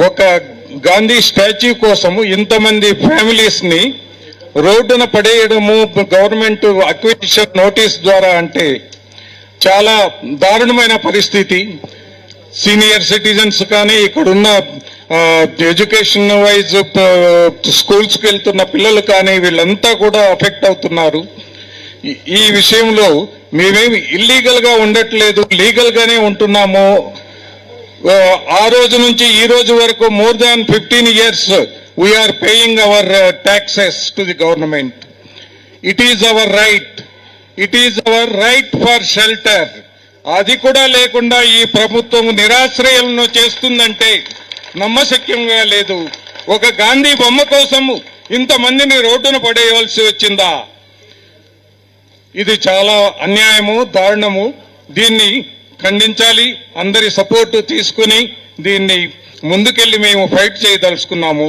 ఒక గాంధీ స్టాచ్యూ కోసము ఇంతమంది ఫ్యామిలీస్ ని రోడ్డున పడేయడము గవర్నమెంట్ అక్విజిషన్ నోటీస్ ద్వారా అంటే చాలా దారుణమైన పరిస్థితి. సీనియర్ సిటిజన్స్ కానీ ఇక్కడున్న ఎడ్యుకేషన్ వైజ్ స్కూల్స్కి వెళ్తున్న పిల్లలు కానీ వీళ్ళంతా కూడా అఫెక్ట్ అవుతున్నారు. ఈ విషయంలో మేమేమి ఇల్లీగల్ గా ఉండట్లేదు, లీగల్ గానే ఉంటున్నాము. ఆ రోజు నుంచి ఈ రోజు వరకు more than 15 years we are paying our taxes to the government. It is our right, it is our right for shelter. అది కూడా లేకుండా ఈ ప్రభుత్వం నిరాశ్రయాలను చేస్తుందంటే నమ్మశక్యంగా లేదు. ఒక గాంధీ బొమ్మ కోసం ఇంతమందిని రోడ్డున పడేయవలసి వచ్చిందా? ఇది చాలా అన్యాయము, దారుణము. దీన్ని ఖండించాలి. అందరి సపోర్టు తీసుకుని దీన్ని ముందుకెళ్లి మేము ఫైట్ చేయదలుచుకున్నాము.